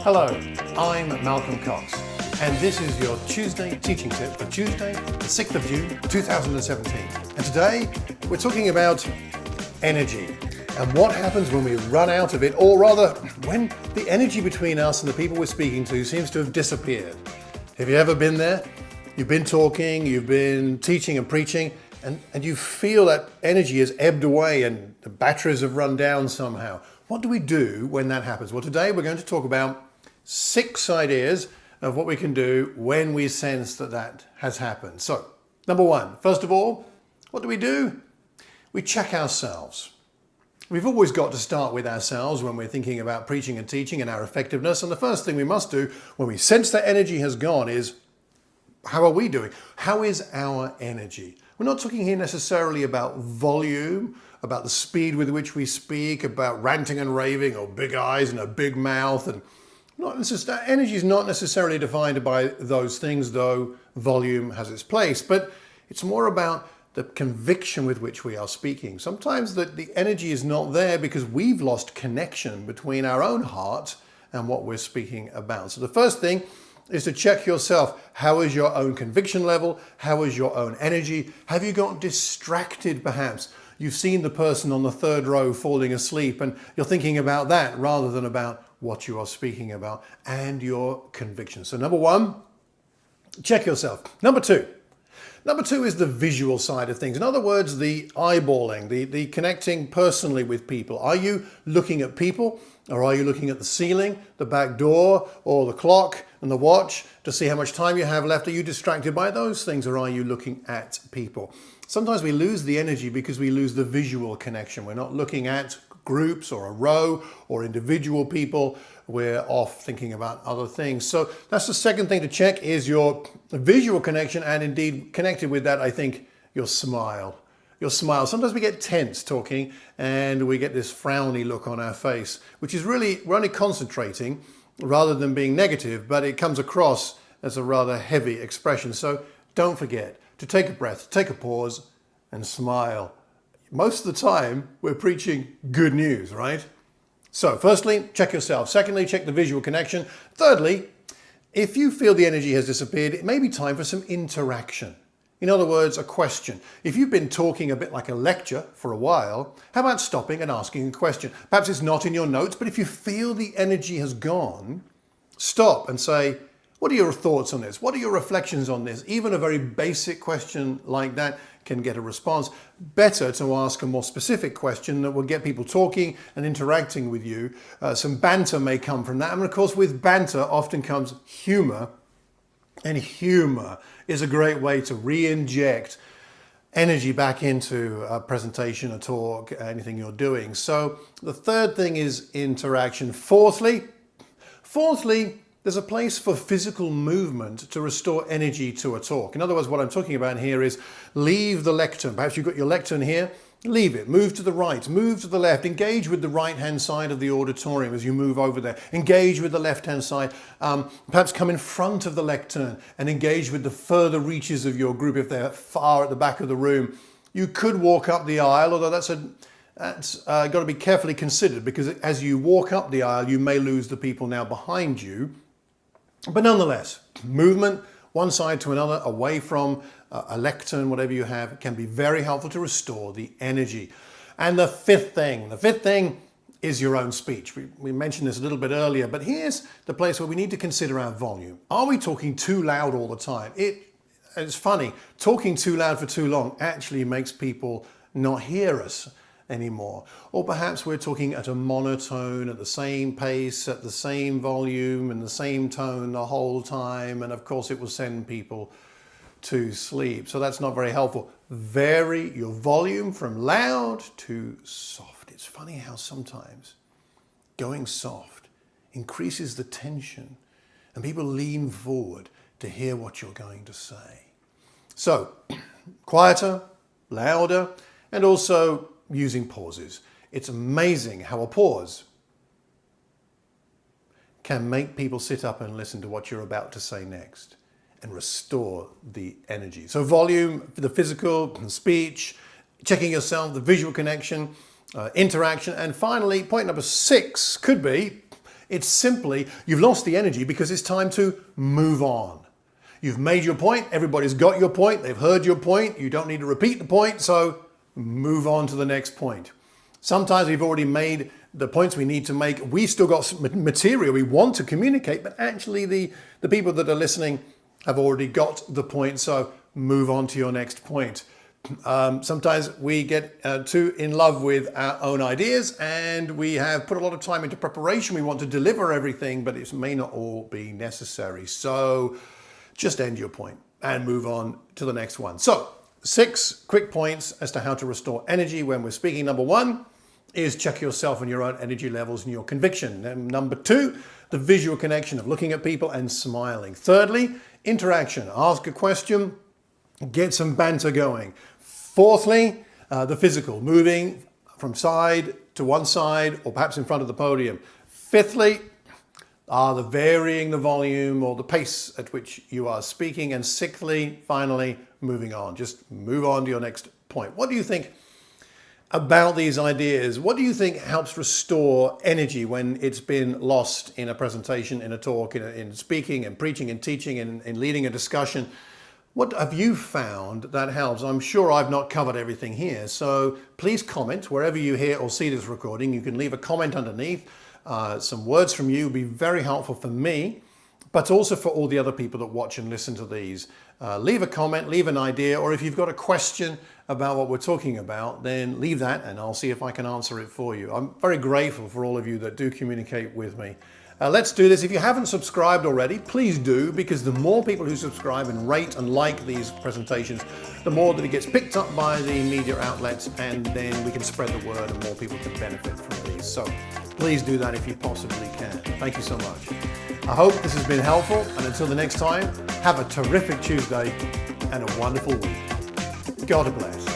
Hello, I'm Malcolm Cox, and this is your Tuesday teaching tip for Tuesday, the 6th of June, 2017. And today, we're talking about energy and what happens when we run out of it, or rather, when the energy between us and the people we're speaking to seems to have disappeared. Have you ever been there? You've been talking, you've been teaching and preaching, and you feel that energy has ebbed away and the batteries have run down somehow. What do we do when that happens? Well, today we're going to talk about 6 ideas of what we can do when we sense that that has happened. So, number 1, first of all, what do? We check ourselves. We've always got to start with ourselves when we're thinking about preaching and teaching and our effectiveness. And the first thing we must do when we sense that energy has gone is, how are we doing? How is our energy? We're not talking here necessarily about volume, about the speed with which we speak, about ranting and raving or big eyes and a big mouth. And energy is not necessarily defined by those things, though volume has its place. But it's more about the conviction with which we are speaking. Sometimes the energy is not there because we've lost connection between our own heart and what we're speaking about. So the first thing is to check yourself. How is your own conviction level? How is your own energy? Have you got distracted perhaps? You've seen the person on the 3rd row falling asleep and you're thinking about that rather than about what you are speaking about and your conviction. So number 1, check yourself. Number 2 is the visual side of things. In other words, the eyeballing, the connecting personally with people. Are you looking at people, or are you looking at the ceiling, the back door, or the clock and the watch to see how much time you have left? Are you distracted by those things, or are you looking at people? Sometimes we lose the energy because we lose the visual connection. We're not looking at groups or a row or individual people. We're off thinking about other things. So that's the second thing to check, is your visual connection, and indeed connected with that, I think, your smile. Your smile. Sometimes we get tense talking and we get this frowny look on our face, which is really, we're only concentrating rather than being negative, but it comes across as a rather heavy expression. So don't forget to take a breath, take a pause and smile. Most of the time we're preaching good news, right? So firstly, check yourself. Secondly, check the visual connection. Thirdly, if you feel the energy has disappeared, it may be time for some interaction. In other words, a question. If you've been talking a bit like a lecture for a while, how about stopping and asking a question? Perhaps it's not in your notes, but if you feel the energy has gone, stop and say, what are your thoughts on this? What are your reflections on this? Even a very basic question like that can get a response. Better to ask a more specific question that will get people talking and interacting with you. Some banter may come from that. And of course, with banter often comes humor. And humor is a great way to re-inject energy back into a presentation, a talk, anything you're doing. So the third thing is interaction. Fourthly, there's a place for physical movement to restore energy to a talk. In other words, what I'm talking about here is leave the lectern. Perhaps you've got your lectern here. Leave it. Move to the right. Move to the left. Engage with the right-hand side of the auditorium as you move over there. Engage with the left-hand side. Perhaps come in front of the lectern and engage with the further reaches of your group if they're far at the back of the room. You could walk up the aisle, although that's got to be carefully considered, because as you walk up the aisle, you may lose the people now behind you. But nonetheless, movement one side to another, away from a lectern, whatever you have, can be very helpful to restore the energy. And the fifth thing is your own speech. We mentioned this a little bit earlier, but here's the place where we need to consider our volume. Are we talking too loud all the time? It's funny, talking too loud for too long actually makes people not hear us anymore. Or perhaps we're talking at a monotone, at the same pace, at the same volume and the same tone the whole time, and of course it will send people to sleep. So that's not very helpful. Vary your volume from loud to soft. It's funny how sometimes going soft increases the tension and people lean forward to hear what you're going to say. So quieter, louder, and also using pauses. It's amazing how a pause can make people sit up and listen to what you're about to say next and restore the energy. So volume, the physical, speech, checking yourself, the visual connection, interaction, and finally, point number 6 could be, it's simply you've lost the energy because it's time to move on. You've made your point, everybody's got your point, they've heard your point, you don't need to repeat the point, so move on to the next point. Sometimes we've already made the points we need to make. We've still got some material we want to communicate, but actually the people that are listening have already got the point, so move on to your next point. Sometimes we get too in love with our own ideas and we have put a lot of time into preparation. We want to deliver everything, but it may not all be necessary. So just end your point and move on to the next one. So 6 quick points as to how to restore energy when we're speaking. Number 1 is check yourself and your own energy levels and your conviction. And number 2, the visual connection of looking at people and smiling. Thirdly, interaction. Ask a question, get some banter going. Fourthly, the physical, moving from side to one side or perhaps in front of the podium. Fifthly, the varying the volume or the pace at which you are speaking. And sixthly, finally, moving on. Just move on to your next point. What do you think about these ideas? What do you think helps restore energy when it's been lost in a presentation, in a talk, in speaking and preaching and teaching and in leading a discussion? What have you found that helps? I'm sure I've not covered everything here, so please comment wherever you hear or see this recording. You can leave a comment underneath. Some words from you would be very helpful for me, but also for all the other people that watch and listen to these. Leave a comment, leave an idea, or if you've got a question about what we're talking about, then leave that and I'll see if I can answer it for you. I'm very grateful for all of you that do communicate with me. Let's do this. If you haven't subscribed already, please do, because the more people who subscribe and rate and like these presentations, the more that it gets picked up by the media outlets, and then we can spread the word and more people can benefit from these. So please do that if you possibly can. Thank you so much. I hope this has been helpful, and until the next time, have a terrific Tuesday and a wonderful week. God bless.